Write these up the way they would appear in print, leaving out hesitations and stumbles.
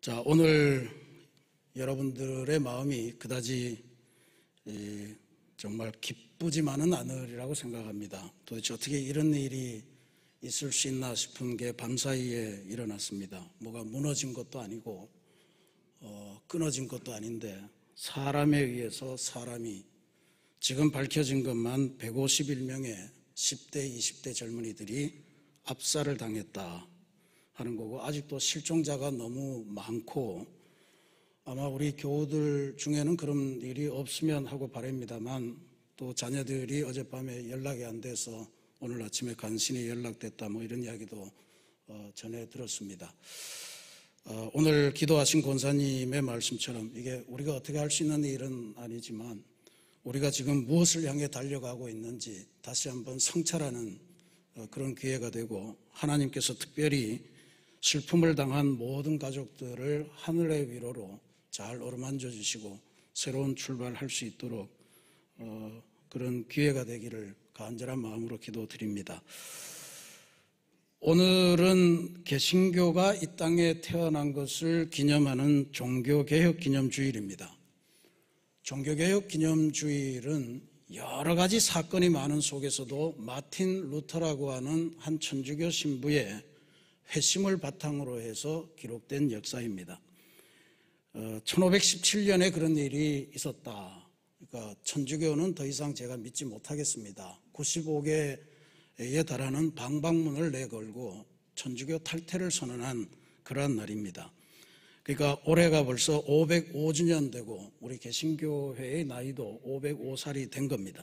자, 오늘 여러분들의 마음이 그다지 정말 기쁘지만은 않으리라고 생각합니다. 도대체 어떻게 이런 일이 있을 수 있나 싶은 게 밤사이에 일어났습니다. 뭐가 무너진 것도 아니고 끊어진 것도 아닌데 사람에 의해서 사람이 지금 밝혀진 것만 151명의 10대, 20대 젊은이들이 압살을 당했다 하는 거고, 아직도 실종자가 너무 많고 아마 우리 교우들 중에는 그런 일이 없으면 하고 바랍니다만, 또 자녀들이 어젯밤에 연락이 안 돼서 오늘 아침에 간신히 연락됐다 뭐 이런 이야기도 전해 들었습니다. 오늘 기도하신 권사님의 말씀처럼 이게 우리가 어떻게 할 수 있는 일은 아니지만 우리가 지금 무엇을 향해 달려가고 있는지 다시 한번 성찰하는 그런 기회가 되고, 하나님께서 특별히 슬픔을 당한 모든 가족들을 하늘의 위로로 잘 어루만져 주시고 새로운 출발할 수 있도록 그런 기회가 되기를 간절한 마음으로 기도드립니다. 오늘은 개신교가 이 땅에 태어난 것을 기념하는 종교개혁 기념주일입니다. 종교개혁 기념주일은 여러 가지 사건이 많은 속에서도 마틴 루터라고 하는 한 천주교 신부의 회심을 바탕으로 해서 기록된 역사입니다. 1517년에 그런 일이 있었다. 그러니까 천주교는 더 이상 제가 믿지 못하겠습니다. 95개에 달하는 방방문을 내걸고 천주교 탈퇴를 선언한 그러한 날입니다. 그러니까 올해가 벌써 505주년 되고 우리 개신교회의 나이도 505살이 된 겁니다.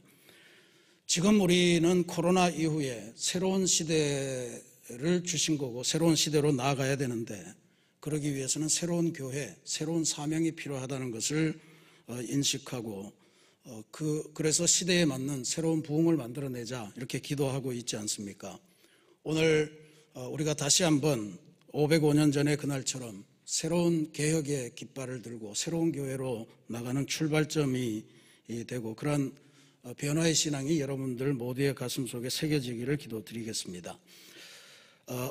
지금 우리는 코로나 이후에 새로운 시대를 주신 거고 새로운 시대로 나아가야 되는데, 그러기 위해서는 새로운 교회, 새로운 사명이 필요하다는 것을 인식하고 그래서 시대에 맞는 새로운 부흥을 만들어내자 이렇게 기도하고 있지 않습니까? 오늘 우리가 다시 한번 505년 전의 그날처럼 새로운 개혁의 깃발을 들고 새로운 교회로 나가는 출발점이 되고 그러한 변화의 신앙이 여러분들 모두의 가슴 속에 새겨지기를 기도드리겠습니다.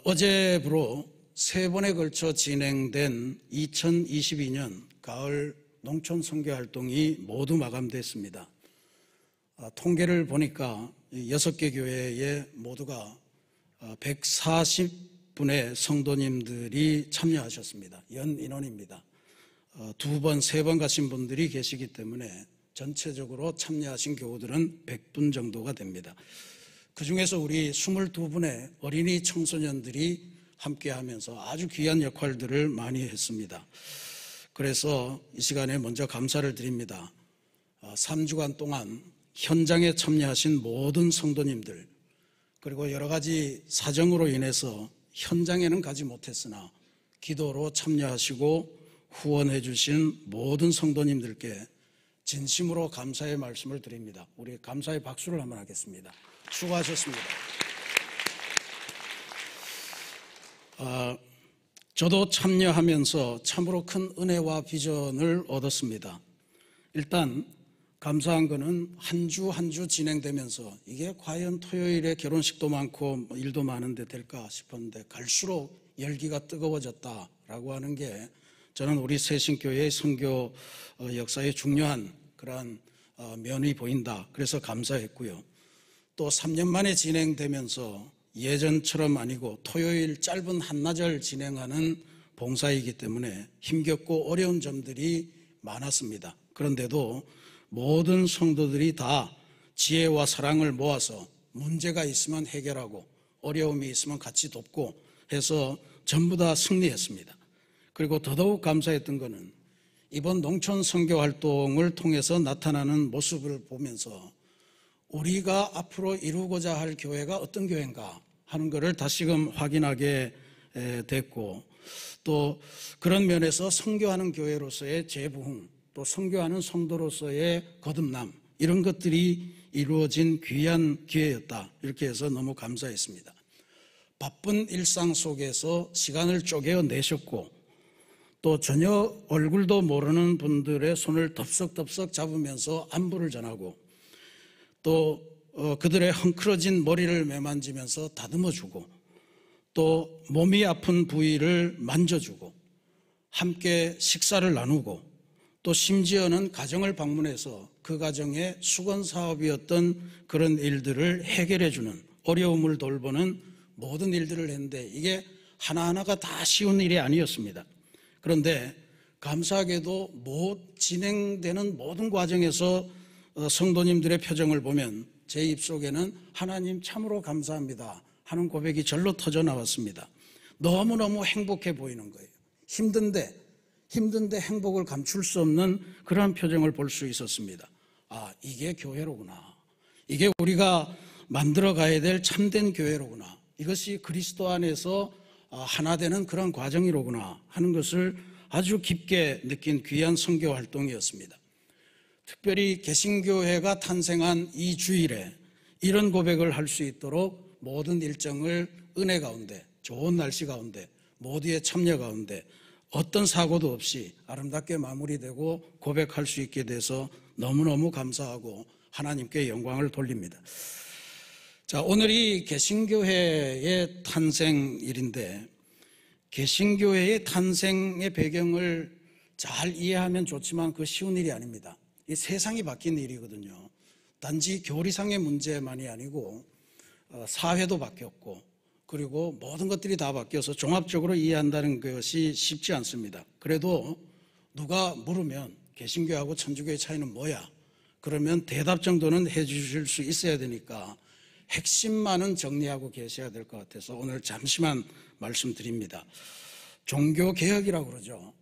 어제부로 3번에 걸쳐 진행된 2022년 가을 농촌 선교 활동이 모두 마감됐습니다. 통계를 보니까 6개 교회에 모두가 140분의 성도님들이 참여하셨습니다. 연 인원입니다. 2번, 3번 가신 분들이 계시기 때문에 전체적으로 참여하신 교우들은 100분 정도가 됩니다. 그 중에서 우리 22분의 어린이 청소년들이 함께하면서 아주 귀한 역할들을 많이 했습니다. 그래서 이 시간에 먼저 감사를 드립니다. 3주간 동안 현장에 참여하신 모든 성도님들, 그리고 여러 가지 사정으로 인해서 현장에는 가지 못했으나 기도로 참여하시고 후원해 주신 모든 성도님들께 진심으로 감사의 말씀을 드립니다. 우리 감사의 박수를 한번 하겠습니다. 수고하셨습니다. 저도 참여하면서 참으로 큰 은혜와 비전을 얻었습니다. 일단 감사한 거는 한 주 한 주 진행되면서 이게 과연 토요일에 결혼식도 많고 일도 많은데 될까 싶었는데 갈수록 열기가 뜨거워졌다라고 하는 게 저는 우리 새신교회의 선교 역사에 중요한 그러한 면이 보인다. 그래서 감사했고요. 또 3년 만에 진행되면서 예전처럼 아니고 토요일 짧은 한나절 진행하는 봉사이기 때문에 힘겹고 어려운 점들이 많았습니다. 그런데도 모든 성도들이 다 지혜와 사랑을 모아서 문제가 있으면 해결하고 어려움이 있으면 같이 돕고 해서 전부 다 승리했습니다. 그리고 더더욱 감사했던 것은 이번 농촌 선교 활동을 통해서 나타나는 모습을 보면서 우리가 앞으로 이루고자 할 교회가 어떤 교회인가 하는 것을 다시금 확인하게 됐고, 또 그런 면에서 선교하는 교회로서의 재부흥, 또 선교하는 성도로서의 거듭남, 이런 것들이 이루어진 귀한 기회였다. 이렇게 해서 너무 감사했습니다. 바쁜 일상 속에서 시간을 쪼개어 내셨고, 또 전혀 얼굴도 모르는 분들의 손을 덥석덥석 잡으면서 안부를 전하고, 또 그들의 헝클어진 머리를 매만지면서 다듬어주고, 또 몸이 아픈 부위를 만져주고, 함께 식사를 나누고 또 심지어는 가정을 방문해서 그 가정의 수건 사업이었던 그런 일들을 해결해 주는, 어려움을 돌보는 모든 일들을 했는데 이게 하나하나가 다 쉬운 일이 아니었습니다. 그런데 감사하게도 진행되는 모든 과정에서 성도님들의 표정을 보면 제 입속에는 하나님 참으로 감사합니다 하는 고백이 절로 터져 나왔습니다. 너무너무 행복해 보이는 거예요. 힘든데 행복을 감출 수 없는 그러한 표정을 볼 수 있었습니다. 아, 이게 교회로구나. 이게 우리가 만들어 가야 될 참된 교회로구나. 이것이 그리스도 안에서 하나 되는 그런 과정이로구나 하는 것을 아주 깊게 느낀 귀한 선교 활동이었습니다. 특별히 개신교회가 탄생한 이 주일에 이런 고백을 할 수 있도록 모든 일정을 은혜 가운데, 좋은 날씨 가운데, 모두의 참여 가운데 어떤 사고도 없이 아름답게 마무리되고 고백할 수 있게 돼서 너무너무 감사하고 하나님께 영광을 돌립니다. 자, 오늘이 개신교회의 탄생일인데 개신교회의 탄생의 배경을 잘 이해하면 좋지만 그 쉬운 일이 아닙니다. 이 세상이 바뀐 일이거든요. 단지 교리상의 문제만이 아니고 사회도 바뀌었고 그리고 모든 것들이 다 바뀌어서 종합적으로 이해한다는 것이 쉽지 않습니다. 그래도 누가 물으면 개신교하고 천주교의 차이는 뭐야? 그러면 대답 정도는 해 주실 수 있어야 되니까 핵심만은 정리하고 계셔야 될 것 같아서 오늘 잠시만 말씀드립니다. 종교개혁이라고 그러죠.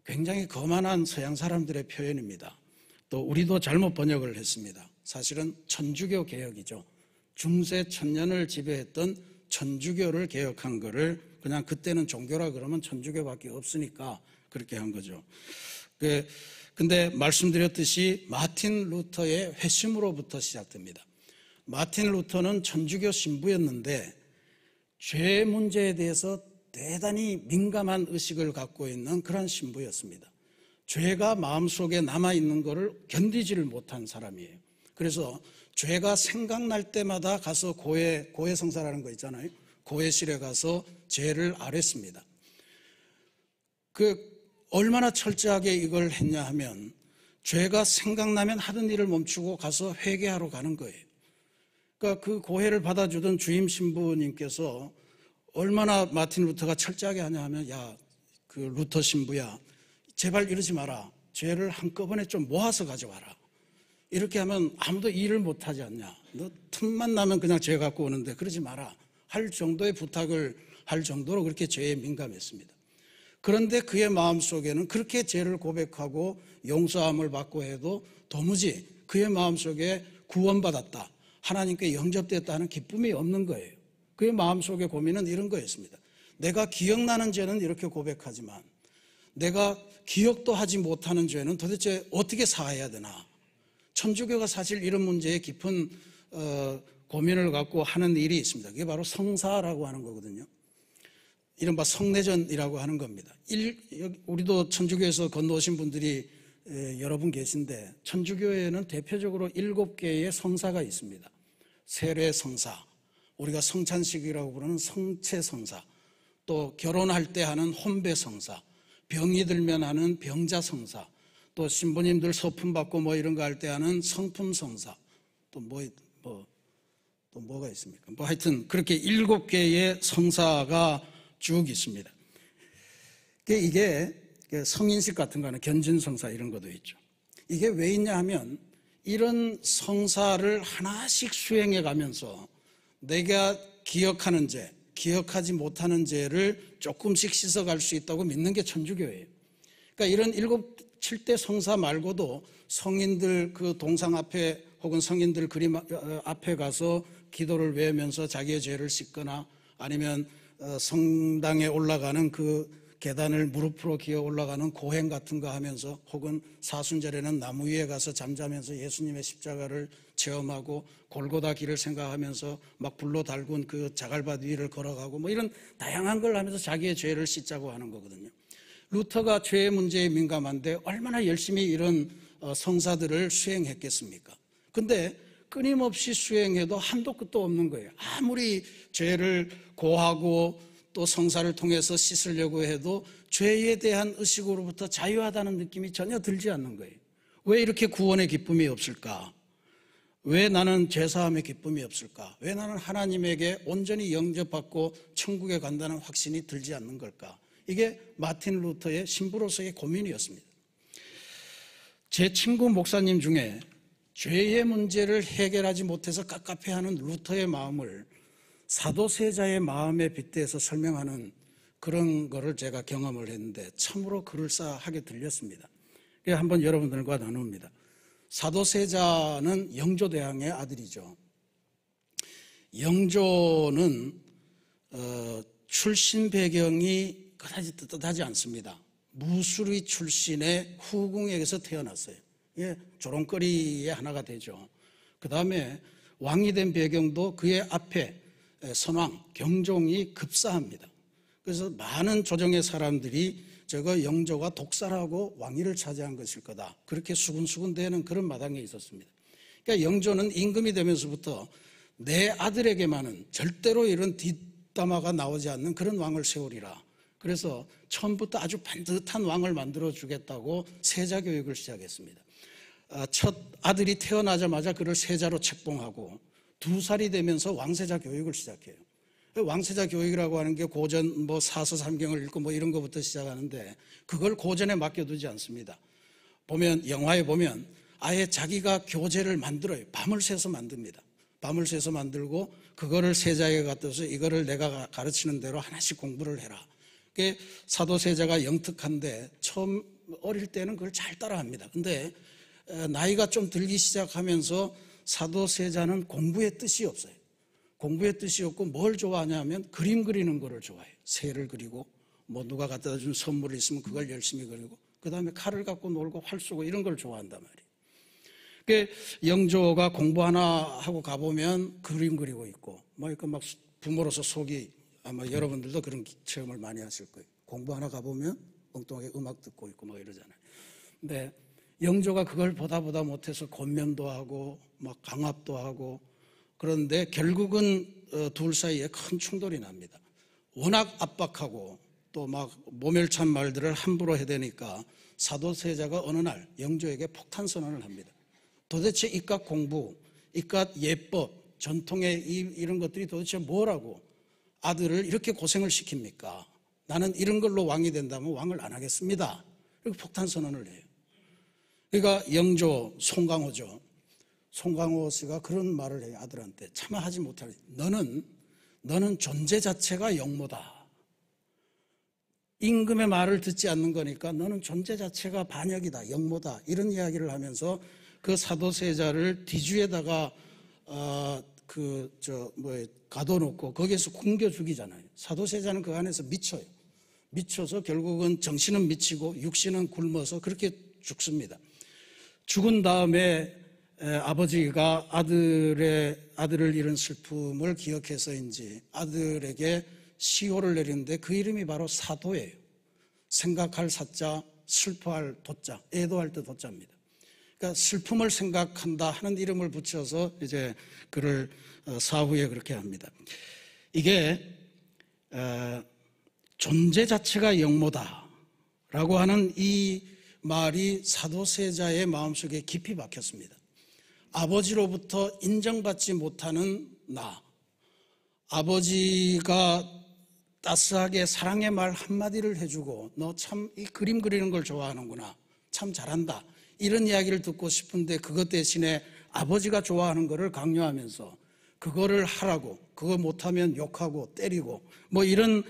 굉장히 거만한 서양 사람들의 표현입니다. 또 우리도 잘못 번역을 했습니다. 사실은 천주교 개혁이죠. 중세 천년을 지배했던 천주교를 개혁한 거를 그냥 그때는 종교라 그러면 천주교밖에 없으니까 그렇게 한 거죠. 근데 말씀드렸듯이 마틴 루터의 회심으로부터 시작됩니다. 마틴 루터는 천주교 신부였는데 죄 문제에 대해서 대단히 민감한 의식을 갖고 있는 그런 신부였습니다. 죄가 마음속에 남아있는 것을 견디지를 못한 사람이에요. 그래서 죄가 생각날 때마다 가서 고해성사라는 거 있잖아요. 고해실에 가서 죄를 아뢰습니다. 얼마나 철저하게 이걸 했냐 하면 죄가 생각나면 하던 일을 멈추고 가서 회개하러 가는 거예요. 그러니까 그 고해를 받아주던 주임 신부님께서 얼마나 마틴 루터가 철저하게 하냐 하면 야, 그 루터 신부야, 제발 이러지 마라. 죄를 한꺼번에 좀 모아서 가져와라. 이렇게 하면 아무도 일을 못하지 않냐. 너 틈만 나면 그냥 죄 갖고 오는데 그러지 마라. 할 정도의 부탁을 할 정도로 그렇게 죄에 민감했습니다. 그런데 그의 마음속에는 그렇게 죄를 고백하고 용서함을 받고 해도 도무지 그의 마음속에 구원받았다, 하나님께 영접됐다 하는 기쁨이 없는 거예요. 그의 마음속의 고민은 이런 거였습니다. 내가 기억나는 죄는 이렇게 고백하지만 내가 기억도 하지 못하는 죄는 도대체 어떻게 사해야 되나. 천주교가 사실 이런 문제에 깊은 고민을 갖고 하는 일이 있습니다. 그게 바로 성사라고 하는 거거든요. 이른바 성례전이라고 하는 겁니다. 우리도 천주교에서 건너오신 분들이 여러 분 계신데 천주교에는 대표적으로 7개의 성사가 있습니다. 세례성사, 우리가 성찬식이라고 부르는 성체성사, 또 결혼할 때 하는 혼배성사, 병이 들면 하는 병자성사, 또 신부님들 소품 받고 뭐 이런 거 할 때 하는 성품성사, 또 뭐가 있습니까? 하여튼 그렇게 7개의 성사가 쭉 있습니다. 이게 성인식 같은 거는 견진성사 이런 것도 있죠. 이게 왜 있냐 하면 이런 성사를 하나씩 수행해 가면서 내가 기억하는 죄, 기억하지 못하는 죄를 조금씩 씻어갈 수 있다고 믿는 게 천주교예요. 그러니까 이런 7대 성사 말고도 성인들 그 동상 앞에 혹은 성인들 그림 앞에 가서 기도를 외우면서 자기의 죄를 씻거나 아니면 성당에 올라가는 그 계단을 무릎으로 기어 올라가는 고행 같은 거 하면서 혹은 사순절에는 나무 위에 가서 잠자면서 예수님의 십자가를 체험하고 골고다 길을 생각하면서 막 불로 달군 그 자갈밭 위를 걸어가고 뭐 이런 다양한 걸 하면서 자기의 죄를 씻자고 하는 거거든요. 루터가 죄의 문제에 민감한데 얼마나 열심히 이런 성사들을 수행했겠습니까? 근데 끊임없이 수행해도 한도 끝도 없는 거예요. 아무리 죄를 고하고 또 성사를 통해서 씻으려고 해도 죄에 대한 의식으로부터 자유하다는 느낌이 전혀 들지 않는 거예요. 왜 이렇게 구원의 기쁨이 없을까? 왜 나는 죄사함의 기쁨이 없을까? 왜 나는 하나님에게 온전히 영접받고 천국에 간다는 확신이 들지 않는 걸까? 이게 마틴 루터의 신부로서의 고민이었습니다. 제 친구 목사님 중에 죄의 문제를 해결하지 못해서 깝깝해하는 루터의 마음을 사도세자의 마음에 빗대서 설명하는 그런 거를 제가 경험을 했는데 참으로 그럴싸하게 들렸습니다. 그래서 한번 여러분들과 나눕니다. 사도세자는 영조대왕의 아들이죠. 영조는 출신 배경이 그다지 떳떳하지 않습니다. 무술의 출신의 후궁에게서 태어났어요. 이게 조롱거리의 하나가 되죠. 그 다음에 왕이 된 배경도 그의 앞에 선왕, 경종이 급사합니다. 그래서 많은 조정의 사람들이 저거 영조가 독살하고 왕위를 차지한 것일 거다, 그렇게 수군수군대는 그런 마당에 있었습니다. 그러니까 영조는 임금이 되면서부터 내 아들에게만은 절대로 이런 뒷담화가 나오지 않는 그런 왕을 세우리라. 그래서 처음부터 아주 반듯한 왕을 만들어주겠다고 세자 교육을 시작했습니다. 첫 아들이 태어나자마자 그를 세자로 책봉하고 2살이 되면서 왕세자 교육을 시작해요. 왕세자 교육이라고 하는 게 고전 사서 삼경을 읽고 이런 것부터 시작하는데 그걸 고전에 맡겨두지 않습니다. 보면 영화에 보면 아예 자기가 교재를 만들어요. 밤을 새서 만듭니다. 밤을 새서 만들고 그거를 세자에게 갖다서 이거를 내가 가르치는 대로 하나씩 공부를 해라. 그게 사도세자가 영특한데 처음 어릴 때는 그걸 잘 따라합니다. 근데 나이가 좀 들기 시작하면서 사도세자는 공부의 뜻이 없어요. 공부의 뜻이 없고 뭘 좋아하냐면 그림 그리는 거를 좋아해요. 새를 그리고 누가 갖다 준 선물이 있으면 그걸 열심히 그리고 그 다음에 칼을 갖고 놀고 활 쏘고 이런 걸 좋아한단 말이에요. 그러니까 영조가 공부 하나 하고 가보면 그림 그리고 있고 그러니까 막 부모로서 속이 아마 여러분들도 그런 체험을 많이 하실 거예요. 공부 하나 가보면 엉뚱하게 음악 듣고 있고 이러잖아요. 근데 영조가 그걸 보다 못해서 권면도 하고 강압도 하고 그런데 결국은 둘 사이에 큰 충돌이 납니다. 워낙 압박하고 또 모멸찬 말들을 함부로 해대니까 사도세자가 어느 날 영조에게 폭탄 선언을 합니다. 도대체 이깟 공부, 이깟 예법, 전통의 이런 것들이 도대체 뭐라고 아들을 이렇게 고생을 시킵니까? 나는 이런 걸로 왕이 된다면 왕을 안 하겠습니다. 이렇게 폭탄 선언을 해요. 그러니까 영조, 송강호죠. 송강호 씨가 그런 말을 해요. 아들한테 차마 하지 못할, 너는 존재 자체가 영모다. 임금의 말을 듣지 않는 거니까 너는 존재 자체가 반역이다, 영모다, 이런 이야기를 하면서 그 사도세자를 뒤주에다가 가둬놓고 거기에서 굶겨 죽이잖아요. 사도세자는 그 안에서 미쳐서 결국은 정신은 미치고 육신은 굶어서 그렇게 죽습니다. 죽은 다음에 아버지가 아들을 잃은 슬픔을 기억해서인지 아들에게 시호를 내리는데 그 이름이 바로 사도예요. 생각할 사자, 슬퍼할 도자, 애도할 때 도자입니다. 그러니까 슬픔을 생각한다 하는 이름을 붙여서 이제 그를 사후에 그렇게 합니다. 이게 존재 자체가 영모다라고 하는 이 말이 사도세자의 마음속에 깊이 박혔습니다. 아버지로부터 인정받지 못하는 나, 아버지가 따스하게 사랑의 말 한마디를 해주고 너 참 이 그림 그리는 걸 좋아하는구나, 참 잘한다, 이런 이야기를 듣고 싶은데 그것 대신에 아버지가 좋아하는 거를 강요하면서 그거를 하라고, 그거 못하면 욕하고 때리고 이런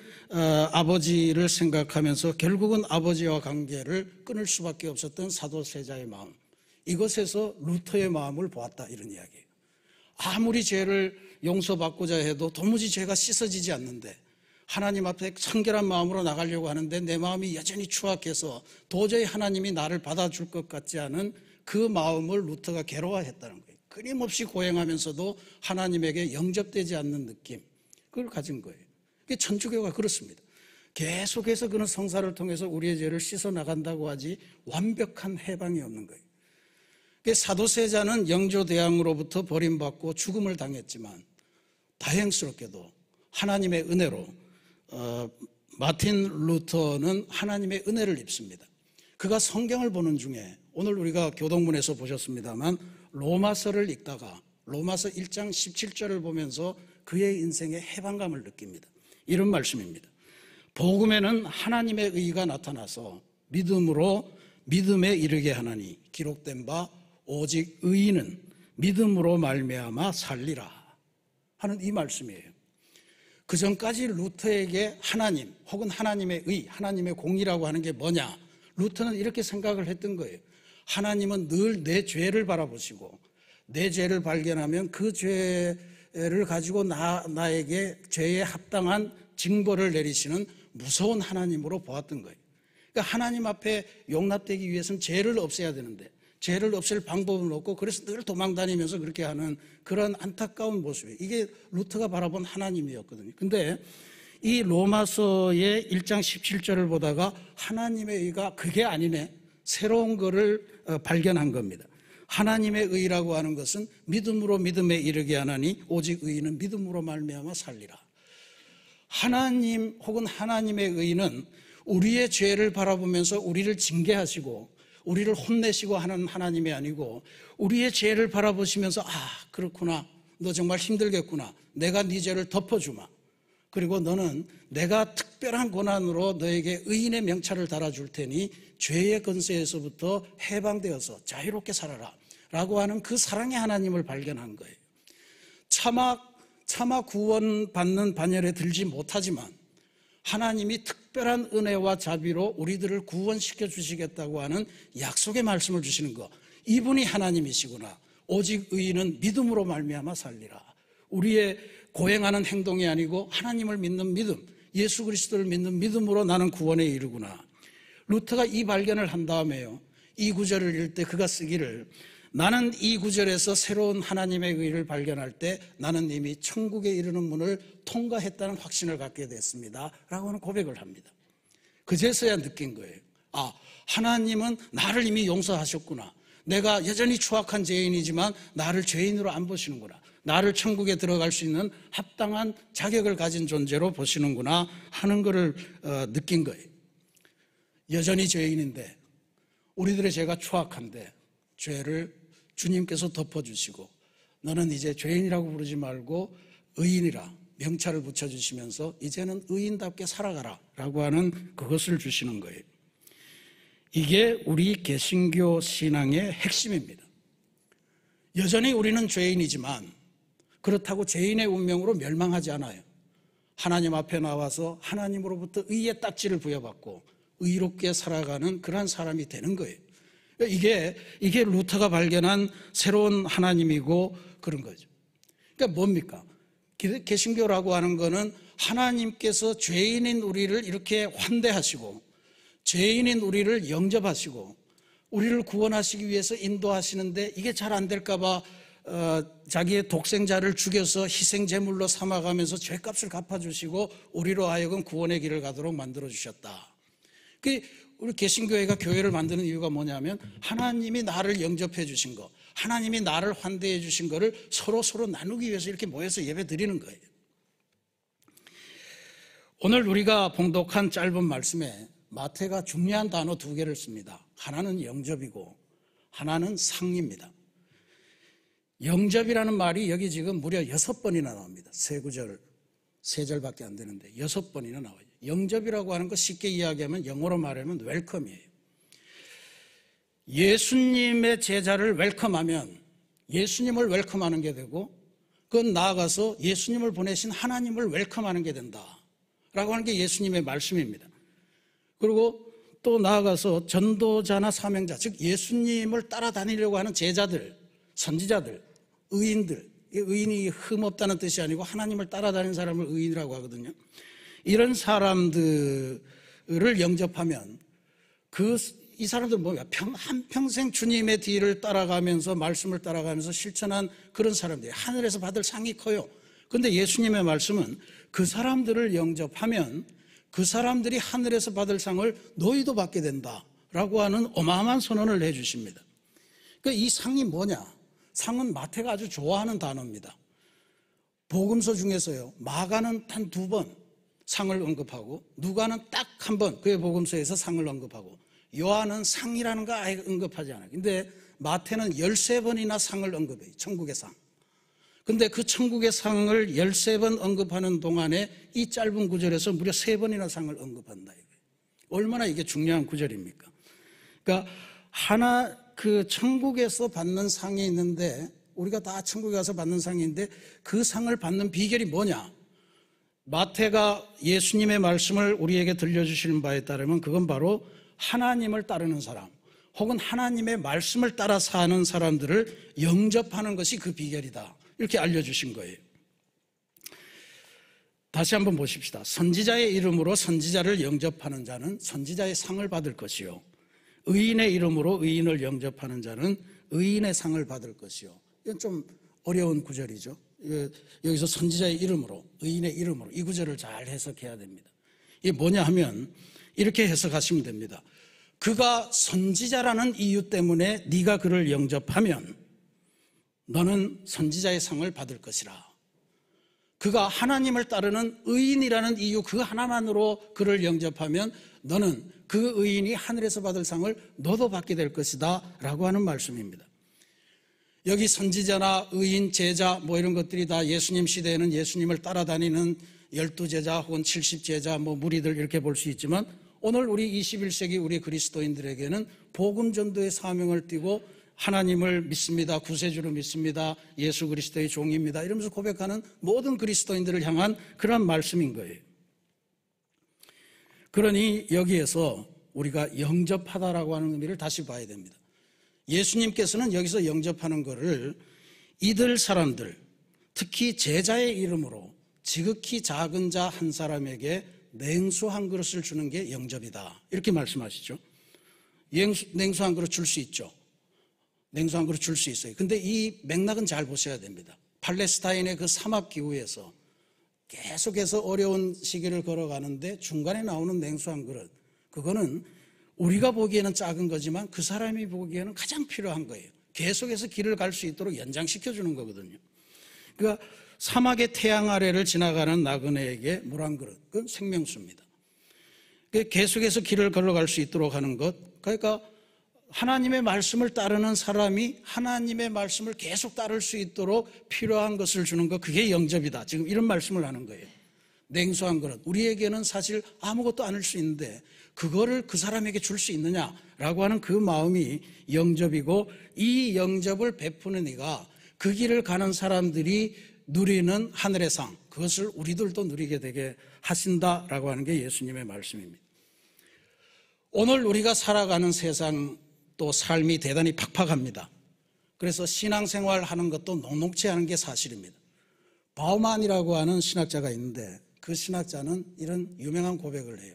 아버지를 생각하면서 결국은 아버지와 관계를 끊을 수밖에 없었던 사도세자의 마음, 이것에서 루터의 마음을 보았다, 이런 이야기예요. 아무리 죄를 용서받고자 해도 도무지 죄가 씻어지지 않는데 하나님 앞에 청결한 마음으로 나가려고 하는데 내 마음이 여전히 추악해서 도저히 하나님이 나를 받아줄 것 같지 않은 그 마음을 루터가 괴로워했다는 거예요. 끊임없이 고행하면서도 하나님에게 영접되지 않는 느낌, 그걸 가진 거예요. 천주교가 그렇습니다. 계속해서 그는 성사를 통해서 우리의 죄를 씻어나간다고 하지 완벽한 해방이 없는 거예요. 사도세자는 영조대왕으로부터 버림받고 죽음을 당했지만 다행스럽게도 하나님의 은혜로 마틴 루터는 하나님의 은혜를 입습니다. 그가 성경을 보는 중에 오늘 우리가 교동문에서 보셨습니다만 로마서를 읽다가 로마서 1장 17절을 보면서 그의 인생에 해방감을 느낍니다. 이런 말씀입니다. 복음에는 하나님의 의가 나타나서 믿음으로 믿음에 이르게 하나니 기록된 바 오직 의인은 믿음으로 말미암아 살리라 하는 이 말씀이에요. 그 전까지 루터에게 하나님 혹은 하나님의 의, 하나님의 공의라고 하는 게 뭐냐? 루터는 이렇게 생각을 했던 거예요. 하나님은 늘 내 죄를 바라보시고 내 죄를 발견하면 그 죄를 가지고 나에게 죄에 합당한 징벌을 내리시는 무서운 하나님으로 보았던 거예요. 그러니까 하나님 앞에 용납되기 위해서는 죄를 없애야 되는데 죄를 없앨 방법은 없고 그래서 늘 도망다니면서 그렇게 하는 그런 안타까운 모습이에요. 이게 루터가 바라본 하나님이었거든요. 근데 이 로마서의 1장 17절을 보다가 하나님의 의가 그게 아니네, 새로운 거를 발견한 겁니다. 하나님의 의라고 하는 것은 믿음으로 믿음에 이르게 하나니 오직 의인은 믿음으로 말미암아 살리라. 하나님 혹은 하나님의 의는 우리의 죄를 바라보면서 우리를 징계하시고 우리를 혼내시고 하는 하나님이 아니고 우리의 죄를 바라보시면서 그렇구나, 너 정말 힘들겠구나, 내가 네 죄를 덮어주마, 그리고 너는 내가 특별한 고난으로 너에게 의인의 명찰을 달아줄 테니 죄의 권세에서부터 해방되어서 자유롭게 살아라 라고 하는 그 사랑의 하나님을 발견한 거예요. 차마 구원받는 반열에 들지 못하지만 하나님이 특별한 은혜와 자비로 우리들을 구원시켜 주시겠다고 하는 약속의 말씀을 주시는 거, 이분이 하나님이시구나. 오직 의인은 믿음으로 말미암아 살리라. 우리의 고행하는 행동이 아니고 하나님을 믿는 믿음, 예수 그리스도를 믿는 믿음으로 나는 구원에 이르구나. 루터가 이 발견을 한 다음에요, 이 구절을 읽을 때 그가 쓰기를, 나는 이 구절에서 새로운 하나님의 의를 발견할 때 나는 이미 천국에 이르는 문을 통과했다는 확신을 갖게 됐습니다 라고 하는 고백을 합니다. 그제서야 느낀 거예요. 하나님은 나를 이미 용서하셨구나. 내가 여전히 추악한 죄인이지만 나를 죄인으로 안 보시는구나. 나를 천국에 들어갈 수 있는 합당한 자격을 가진 존재로 보시는구나 하는 것을 느낀 거예요. 여전히 죄인인데, 우리들의 죄가 추악한데 죄를 주님께서 덮어주시고 너는 이제 죄인이라고 부르지 말고 의인이라 명찰을 붙여주시면서 이제는 의인답게 살아가라 라고 하는 그것을 주시는 거예요. 이게 우리 개신교 신앙의 핵심입니다. 여전히 우리는 죄인이지만 그렇다고 죄인의 운명으로 멸망하지 않아요. 하나님 앞에 나와서 하나님으로부터 의의 딱지를 부여받고 의롭게 살아가는 그러한 사람이 되는 거예요. 이게 루터가 발견한 새로운 하나님이고 그런 거죠. 그러니까 뭡니까? 개신교라고 하는 거는 하나님께서 죄인인 우리를 이렇게 환대하시고 죄인인 우리를 영접하시고 우리를 구원하시기 위해서 인도하시는데 이게 잘 안 될까 봐 자기의 독생자를 죽여서 희생제물로 삼아가면서 죄값을 갚아주시고 우리로 하여금 구원의 길을 가도록 만들어주셨다. 우리 개신교회가 교회를 만드는 이유가 뭐냐면 하나님이 나를 영접해 주신 거, 하나님이 나를 환대해 주신 거를 서로 나누기 위해서 이렇게 모여서 예배 드리는 거예요. 오늘 우리가 봉독한 짧은 말씀에 마태가 중요한 단어 2개를 씁니다. 하나는 영접이고 하나는 상입니다. 영접이라는 말이 여기 지금 무려 6번이나 나옵니다. 3절밖에 안 되는데 6번이나 나와요. 영접이라고 하는 거 쉽게 이야기하면 영어로 말하면 웰컴이에요. 예수님의 제자를 웰컴하면 예수님을 웰컴하는 게 되고, 그건 나아가서 예수님을 보내신 하나님을 웰컴하는 게 된다라고 하는 게 예수님의 말씀입니다. 그리고 또 나아가서 전도자나 사명자, 즉 예수님을 따라다니려고 하는 제자들, 선지자들, 의인들, 의인이 흠없다는 뜻이 아니고 하나님을 따라다니는 사람을 의인이라고 하거든요. 이런 사람들을 영접하면 이 사람들은 뭐야? 한평생 주님의 뒤를 따라가면서 말씀을 따라가면서 실천한 그런 사람들이 하늘에서 받을 상이 커요. 그런데 예수님의 말씀은 그 사람들을 영접하면 그 사람들이 하늘에서 받을 상을 너희도 받게 된다라고 하는 어마어마한 선언을 해 주십니다. 그러니까 이 상이 뭐냐? 상은 마태가 아주 좋아하는 단어입니다. 복음서 중에서요, 마가는 단 2번, 상을 언급하고 누가는 딱 한 번 그의 복음서에서 상을 언급하고 요한은 상이라는 거 아예 언급하지 않아요. 근데 마태는 13번이나 상을 언급해요. 천국의 상. 근데 그 천국의 상을 13번 언급하는 동안에 이 짧은 구절에서 무려 3번이나 상을 언급한다. 얼마나 이게 중요한 구절입니까? 그러니까 하나 그 천국에서 받는 상이 있는데 우리가 다 천국에 가서 받는 상이 있는데 그 상을 받는 비결이 뭐냐? 마태가 예수님의 말씀을 우리에게 들려주시는 바에 따르면 그건 바로 하나님을 따르는 사람 혹은 하나님의 말씀을 따라 사는 사람들을 영접하는 것이 그 비결이다. 이렇게 알려주신 거예요. 다시 한번 보십시다. 선지자의 이름으로 선지자를 영접하는 자는 선지자의 상을 받을 것이요, 의인의 이름으로 의인을 영접하는 자는 의인의 상을 받을 것이요. 이건 좀 어려운 구절이죠. 여기서 선지자의 이름으로, 의인의 이름으로, 이 구절을 잘 해석해야 됩니다. 이게 뭐냐 하면 이렇게 해석하시면 됩니다. 그가 선지자라는 이유 때문에 네가 그를 영접하면 너는 선지자의 상을 받을 것이라. 그가 하나님을 따르는 의인이라는 이유 그 하나만으로 그를 영접하면 너는 그 의인이 하늘에서 받을 상을 너도 받게 될 것이다 라고 하는 말씀입니다. 여기 선지자나 의인, 제자 뭐 이런 것들이 다 예수님 시대에는 예수님을 따라다니는 12제자 혹은 70제자 뭐 무리들 이렇게 볼 수 있지만 오늘 우리 21세기 우리 그리스도인들에게는 복음 전도의 사명을 띠고 하나님을 믿습니다, 구세주로 믿습니다, 예수 그리스도의 종입니다 이러면서 고백하는 모든 그리스도인들을 향한 그런 말씀인 거예요. 그러니 여기에서 우리가 영접하다라고 하는 의미를 다시 봐야 됩니다. 예수님께서는 여기서 영접하는 것을 이들 사람들, 특히 제자의 이름으로 지극히 작은 자 한 사람에게 냉수 한 그릇을 주는 게 영접이다 이렇게 말씀하시죠. 냉수 한 그릇 줄 수 있죠. 냉수 한 그릇 줄 수 있어요. 근데 이 맥락은 잘 보셔야 됩니다. 팔레스타인의 그 사막 기후에서 계속해서 어려운 시기를 걸어가는데 중간에 나오는 냉수 한 그릇, 그거는 우리가 보기에는 작은 거지만 그 사람이 보기에는 가장 필요한 거예요. 계속해서 길을 갈 수 있도록 연장시켜 주는 거거든요. 그러니까 사막의 태양 아래를 지나가는 나그네에게 물 한 그릇, 그건 생명수입니다. 계속해서 길을 걸어갈 수 있도록 하는 것, 그러니까 하나님의 말씀을 따르는 사람이 하나님의 말씀을 계속 따를 수 있도록 필요한 것을 주는 것, 그게 영접이다. 지금 이런 말씀을 하는 거예요. 냉수 한 그릇, 우리에게는 사실 아무것도 아닐 수 있는데 그거를 그 사람에게 줄 수 있느냐라고 하는 그 마음이 영접이고, 이 영접을 베푸는 이가 그 길을 가는 사람들이 누리는 하늘의 상, 그것을 우리들도 누리게 되게 하신다라고 하는 게 예수님의 말씀입니다. 오늘 우리가 살아가는 세상 또 삶이 대단히 팍팍합니다. 그래서 신앙생활 하는 것도 녹록치 않은 게 사실입니다. 바우만이라고 하는 신학자가 있는데 그 신학자는 이런 유명한 고백을 해요.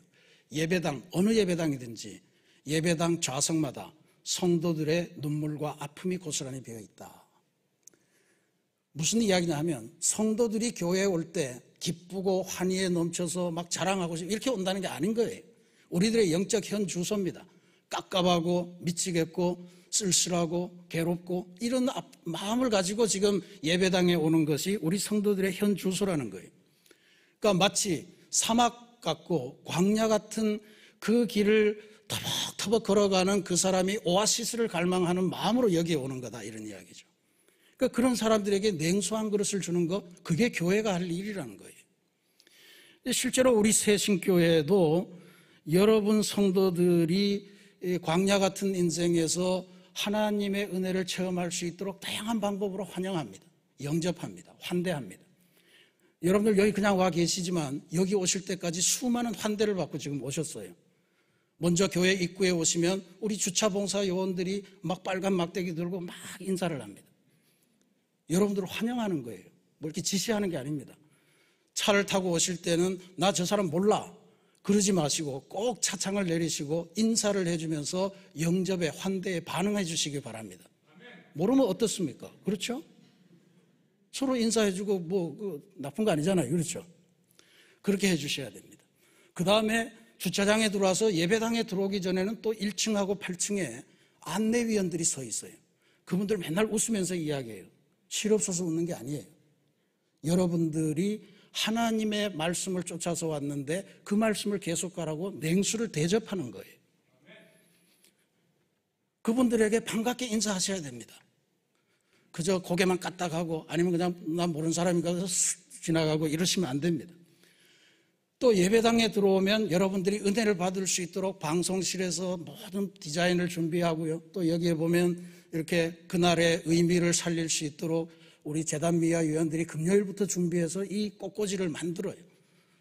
예배당, 어느 예배당이든지 예배당 좌석마다 성도들의 눈물과 아픔이 고스란히 배어 있다. 무슨 이야기냐 하면 성도들이 교회에 올 때 기쁘고 환희에 넘쳐서 막 자랑하고 이렇게 온다는 게 아닌 거예요. 우리들의 영적 현 주소입니다. 깝깝하고 미치겠고 쓸쓸하고 괴롭고 이런 마음을 가지고 지금 예배당에 오는 것이 우리 성도들의 현 주소라는 거예요. 그러니까 마치 사막 같고 광야 같은 그 길을 터벅터벅 걸어가는 그 사람이 오아시스를 갈망하는 마음으로 여기에 오는 거다, 이런 이야기죠. 그러니까 그런 사람들에게 냉수 한 그릇을 주는 것, 그게 교회가 할 일이라는 거예요. 실제로 우리 새신교회도 여러분 성도들이 광야 같은 인생에서 하나님의 은혜를 체험할 수 있도록 다양한 방법으로 환영합니다. 영접합니다. 환대합니다. 여러분들 여기 그냥 와 계시지만 여기 오실 때까지 수많은 환대를 받고 지금 오셨어요. 먼저 교회 입구에 오시면 우리 주차봉사 요원들이 막 빨간 막대기 들고 막 인사를 합니다. 여러분들을 환영하는 거예요. 뭐 이렇게 지시하는 게 아닙니다. 차를 타고 오실 때는 나 저 사람 몰라 그러지 마시고 꼭 차창을 내리시고 인사를 해주면서 영접에, 환대에 반응해 주시기 바랍니다. 모르면 어떻습니까? 그렇죠? 서로 인사해주고 뭐 나쁜 거 아니잖아요. 그렇죠? 그렇게 해주셔야 됩니다. 그 다음에 주차장에 들어와서 예배당에 들어오기 전에는 또 1층하고 8층에 안내위원들이 서 있어요. 그분들 맨날 웃으면서 이야기해요. 실없어서 웃는 게 아니에요. 여러분들이 하나님의 말씀을 쫓아서 왔는데 그 말씀을 계속 가라고 냉수를 대접하는 거예요. 그분들에게 반갑게 인사하셔야 됩니다. 그저 고개만 까딱하고 아니면 그냥 난 모르는 사람인가 해서 지나가고 이러시면 안 됩니다. 또 예배당에 들어오면 여러분들이 은혜를 받을 수 있도록 방송실에서 모든 디자인을 준비하고요. 또 여기에 보면 이렇게 그날의 의미를 살릴 수 있도록 우리 재단미화 위원들이 금요일부터 준비해서 이 꽃꽂이를 만들어요.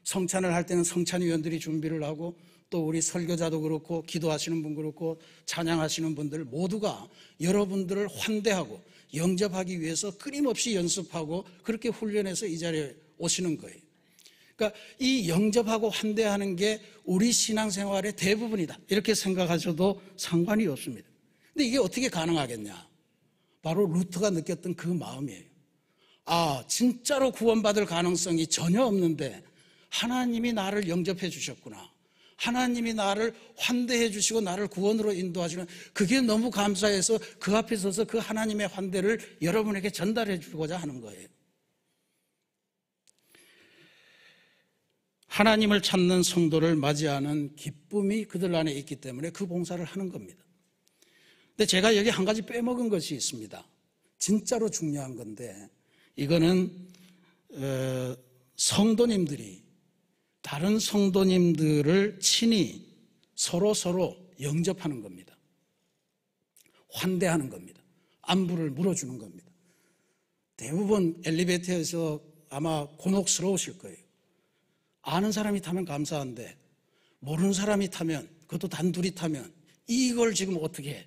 성찬을 할 때는 성찬 위원들이 준비를 하고 또 우리 설교자도 그렇고 기도하시는 분 그렇고 찬양하시는 분들 모두가 여러분들을 환대하고 영접하기 위해서 끊임없이 연습하고 그렇게 훈련해서 이 자리에 오시는 거예요. 그러니까 이 영접하고 환대하는 게 우리 신앙생활의 대부분이다 이렇게 생각하셔도 상관이 없습니다. 근데 이게 어떻게 가능하겠냐? 바로 루트가 느꼈던 그 마음이에요. 아, 진짜로 구원받을 가능성이 전혀 없는데 하나님이 나를 영접해 주셨구나. 하나님이 나를 환대해 주시고 나를 구원으로 인도하시는, 그게 너무 감사해서 그 앞에 서서 그 하나님의 환대를 여러분에게 전달해 주고자 하는 거예요. 하나님을 찾는 성도를 맞이하는 기쁨이 그들 안에 있기 때문에 그 봉사를 하는 겁니다. 근데 제가 여기 한 가지 빼먹은 것이 있습니다. 진짜로 중요한 건데 이거는 성도님들이 다른 성도님들을 친히 서로 영접하는 겁니다. 환대하는 겁니다. 안부를 물어주는 겁니다. 대부분 엘리베이터에서 아마 곤혹스러우실 거예요. 아는 사람이 타면 감사한데 모르는 사람이 타면, 그것도 단둘이 타면 이걸 지금 어떻게 해?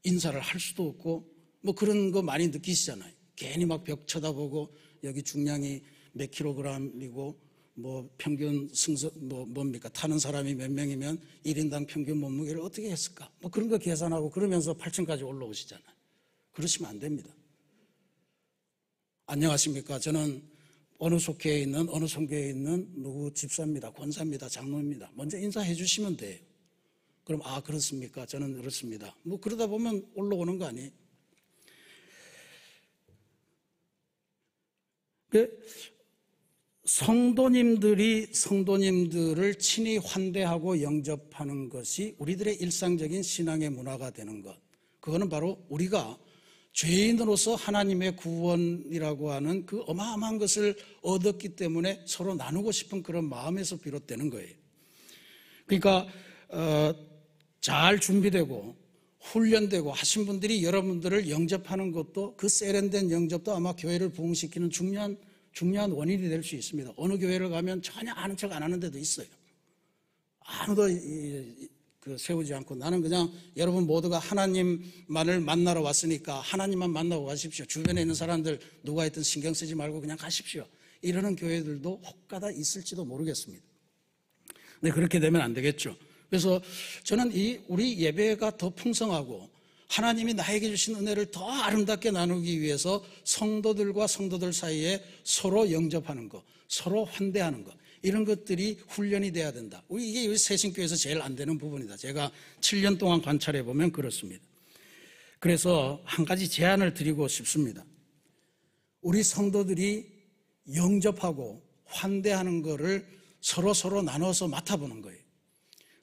인사를 할 수도 없고 뭐 그런 거 많이 느끼시잖아요. 괜히 막 벽 쳐다보고 여기 중량이 몇 킬로그램이고 뭐 평균 뭡니까? 타는 사람이 몇 명이면 1인당 평균 몸무게를 어떻게 했을까? 뭐 그런 거 계산하고 그러면서 8층까지 올라오시잖아요. 그러시면 안 됩니다. 안녕하십니까? 저는 어느 속회에 있는 어느 성교에 있는 누구 집사입니다. 권사입니다. 장로입니다. 먼저 인사해 주시면 돼요. 그럼 아 그렇습니까? 저는 그렇습니다. 뭐 그러다 보면 올라오는 거 아니에요? 성도님들이 성도님들을 친히 환대하고 영접하는 것이 우리들의 일상적인 신앙의 문화가 되는 것, 그거는 바로 우리가 죄인으로서 하나님의 구원이라고 하는 그 어마어마한 것을 얻었기 때문에 서로 나누고 싶은 그런 마음에서 비롯되는 거예요. 그러니까 잘 준비되고 훈련되고 하신 분들이 여러분들을 영접하는 것도, 그 세련된 영접도 아마 교회를 부흥시키는 중요한 원인이 될 수 있습니다. 어느 교회를 가면 전혀 아는 척 안 하는 데도 있어요. 아무도 세우지 않고 나는 그냥 여러분 모두가 하나님만을 만나러 왔으니까 하나님만 만나고 가십시오. 주변에 있는 사람들 누가 있든 신경 쓰지 말고 그냥 가십시오. 이러는 교회들도 혹가다 있을지도 모르겠습니다. 근데 그렇게 되면 안 되겠죠. 그래서 저는 우리 예배가 더 풍성하고 하나님이 나에게 주신 은혜를 더 아름답게 나누기 위해서 성도들과 성도들 사이에 서로 영접하는 것, 서로 환대하는 것, 이런 것들이 훈련이 돼야 된다. 이게 우리 새신교에서 제일 안 되는 부분이다. 제가 7년 동안 관찰해 보면 그렇습니다. 그래서 한 가지 제안을 드리고 싶습니다. 우리 성도들이 영접하고 환대하는 것을 서로 나눠서 맡아보는 거예요.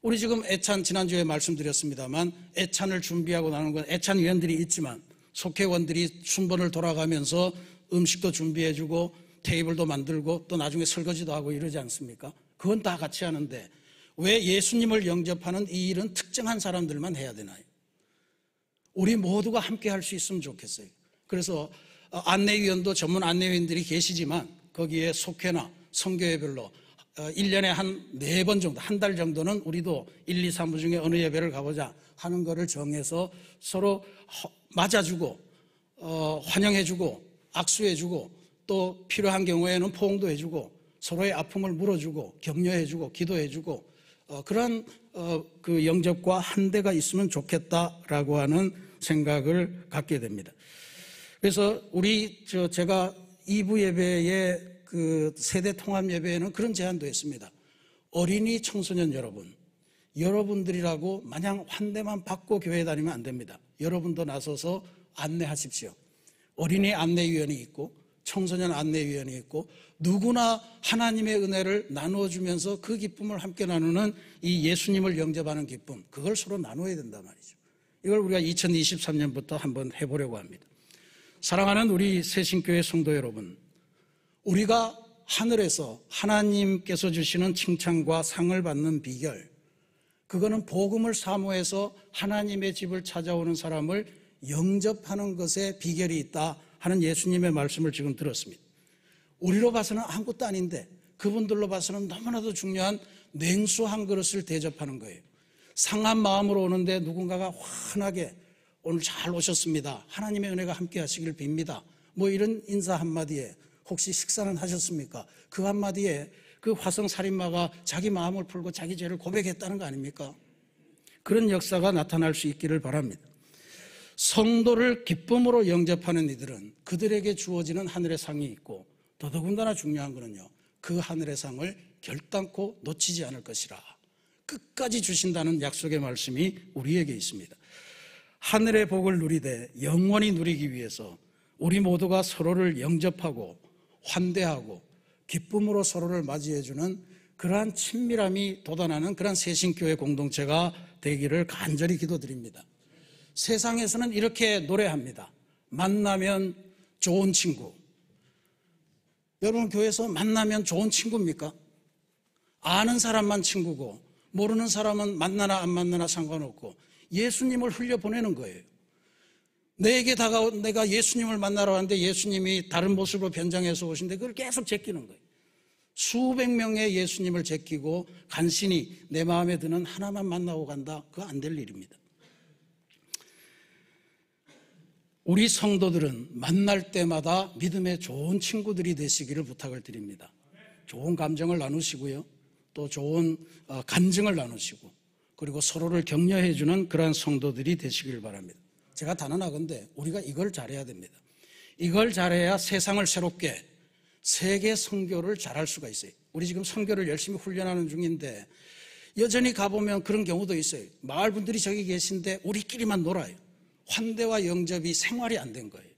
우리 지금 애찬 지난주에 말씀드렸습니다만 애찬을 준비하고 나누는 건 애찬위원들이 있지만 속회원들이 순번을 돌아가면서 음식도 준비해주고 테이블도 만들고 또 나중에 설거지도 하고 이러지 않습니까? 그건 다 같이 하는데 왜 예수님을 영접하는 이 일은 특정한 사람들만 해야 되나요? 우리 모두가 함께 할 수 있으면 좋겠어요. 그래서 안내위원도 전문 안내위원들이 계시지만 거기에 속회나 성교회별로 1년에 한 4번 정도, 한 달 정도는 우리도 1, 2, 3부 중에 어느 예배를 가보자 하는 거를 정해서 서로 맞아주고 환영해주고 악수해주고 또 필요한 경우에는 포옹도 해주고 서로의 아픔을 물어주고 격려해주고 기도해주고 그런 그 영접과 환대가 있으면 좋겠다라고 하는 생각을 갖게 됩니다. 그래서 제가 2부 예배에 그 세대 통합 예배에는 그런 제안도 했습니다. 어린이 청소년 여러분들이라고 마냥 환대만 받고 교회 다니면 안 됩니다. 여러분도 나서서 안내하십시오. 어린이 안내위원이 있고 청소년 안내위원회 있고 누구나 하나님의 은혜를 나누어주면서 그 기쁨을 함께 나누는 이 예수님을 영접하는 기쁨, 그걸 서로 나눠야 된단 말이죠. 이걸 우리가 2023년부터 한번 해보려고 합니다. 사랑하는 우리 새신교회 성도 여러분, 우리가 하늘에서 하나님께서 주시는 칭찬과 상을 받는 비결, 그거는 복음을 사모해서 하나님의 집을 찾아오는 사람을 영접하는 것에 비결이 있다 하는 예수님의 말씀을 지금 들었습니다. 우리로 봐서는 아무것도 아닌데 그분들로 봐서는 너무나도 중요한 냉수 한 그릇을 대접하는 거예요. 상한 마음으로 오는데 누군가가 환하게 오늘 잘 오셨습니다, 하나님의 은혜가 함께 하시길 빕니다, 뭐 이런 인사 한마디에 혹시 식사는 하셨습니까? 그 한마디에 그 화성살인마가 자기 마음을 풀고 자기 죄를 고백했다는 거 아닙니까? 그런 역사가 나타날 수 있기를 바랍니다. 성도를 기쁨으로 영접하는 이들은 그들에게 주어지는 하늘의 상이 있고, 더더군다나 중요한 것은요, 그 하늘의 상을 결단코 놓치지 않을 것이라 끝까지 주신다는 약속의 말씀이 우리에게 있습니다. 하늘의 복을 누리되 영원히 누리기 위해서 우리 모두가 서로를 영접하고 환대하고 기쁨으로 서로를 맞이해주는 그러한 친밀함이 돋아나는 그러한 새신교회 공동체가 되기를 간절히 기도드립니다. 세상에서는 이렇게 노래합니다. 만나면 좋은 친구. 여러분, 교회에서 만나면 좋은 친구입니까? 아는 사람만 친구고 모르는 사람은 만나나 안 만나나 상관없고 예수님을 흘려보내는 거예요. 내게 다가온, 내가 예수님을 만나러 왔는데 예수님이 다른 모습으로 변장해서 오신데 그걸 계속 제끼는 거예요. 수백 명의 예수님을 제끼고 간신히 내 마음에 드는 하나만 만나고 간다, 그거 안 될 일입니다. 우리 성도들은 만날 때마다 믿음의 좋은 친구들이 되시기를 부탁을 드립니다. 좋은 감정을 나누시고요, 또 좋은 간증을 나누시고, 그리고 서로를 격려해 주는 그러한 성도들이 되시길 바랍니다. 제가 단언하건대 우리가 이걸 잘해야 됩니다. 이걸 잘해야 세상을 새롭게, 세계 선교를 잘할 수가 있어요. 우리 지금 선교를 열심히 훈련하는 중인데 여전히 가보면 그런 경우도 있어요. 마을 분들이 저기 계신데 우리끼리만 놀아요. 환대와 영접이 생활이 안 된 거예요.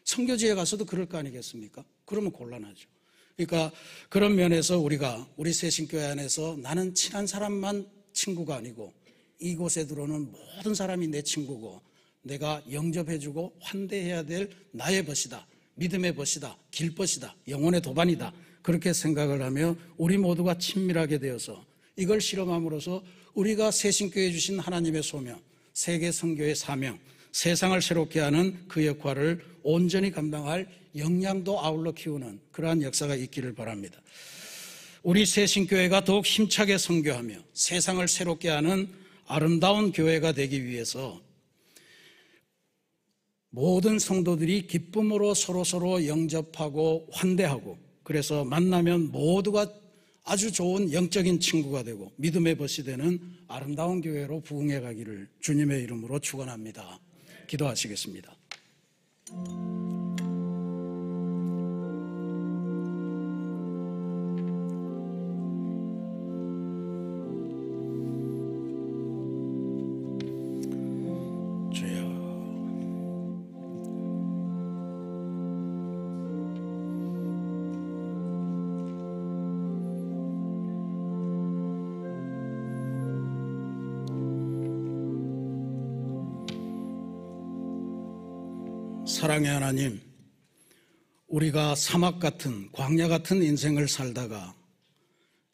선교지에 가서도 그럴 거 아니겠습니까? 그러면 곤란하죠. 그러니까 그런 면에서 우리가 우리 새신교회 안에서 나는 친한 사람만 친구가 아니고 이곳에 들어오는 모든 사람이 내 친구고 내가 영접해주고 환대해야 될 나의 벗이다, 믿음의 벗이다, 길벗이다, 영혼의 도반이다, 그렇게 생각을 하며 우리 모두가 친밀하게 되어서 이걸 실험함으로써 우리가 새신교회 주신 하나님의 소명, 세계 선교의 사명, 세상을 새롭게 하는 그 역할을 온전히 감당할 역량도 아울러 키우는 그러한 역사가 있기를 바랍니다. 우리 새신교회가 더욱 힘차게 선교하며 세상을 새롭게 하는 아름다운 교회가 되기 위해서 모든 성도들이 기쁨으로 서로서로 영접하고 환대하고, 그래서 만나면 모두가 아주 좋은 영적인 친구가 되고 믿음의 벗이 되는 아름다운 교회로 부흥해 가기를 주님의 이름으로 축원합니다. 기도하시겠습니다. 사랑의 하나님, 우리가 사막 같은, 광야 같은 인생을 살다가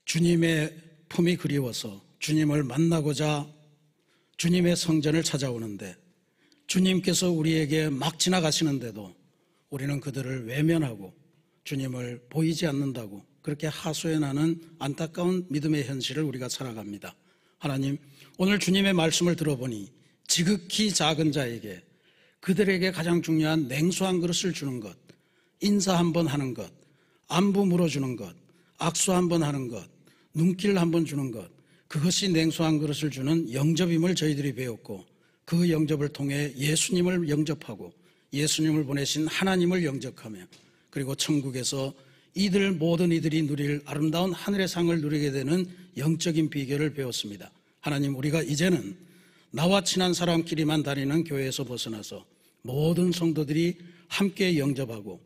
주님의 품이 그리워서 주님을 만나고자 주님의 성전을 찾아오는데 주님께서 우리에게 막 지나가시는데도 우리는 그들을 외면하고 주님을 보이지 않는다고 그렇게 하소연하는 안타까운 믿음의 현실을 우리가 살아갑니다. 하나님, 오늘 주님의 말씀을 들어보니 지극히 작은 자에게, 그들에게 가장 중요한 냉수 한 그릇을 주는 것, 인사 한번 하는 것, 안부 물어주는 것, 악수 한번 하는 것, 눈길 한번 주는 것, 그것이 냉수 한 그릇을 주는 영접임을 저희들이 배웠고, 그 영접을 통해 예수님을 영접하고 예수님을 보내신 하나님을 영접하며, 그리고 천국에서 이들 모든 이들이 누릴 아름다운 하늘의 상을 누리게 되는 영적인 비결을 배웠습니다. 하나님, 우리가 이제는 나와 친한 사람끼리만 다니는 교회에서 벗어나서 모든 성도들이 함께 영접하고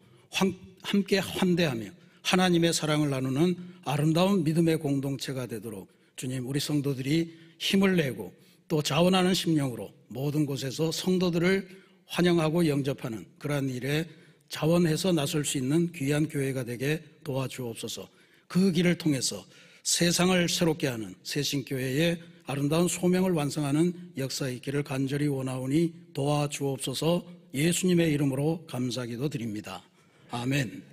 함께 환대하며 하나님의 사랑을 나누는 아름다운 믿음의 공동체가 되도록 주님, 우리 성도들이 힘을 내고 또 자원하는 심령으로 모든 곳에서 성도들을 환영하고 영접하는 그러한 일에 자원해서 나설 수 있는 귀한 교회가 되게 도와주옵소서. 그 길을 통해서 세상을 새롭게 하는 새신교회의 아름다운 소명을 완성하는 역사 있기를 간절히 원하오니 도와주옵소서. 예수님의 이름으로 감사기도 드립니다. 아멘.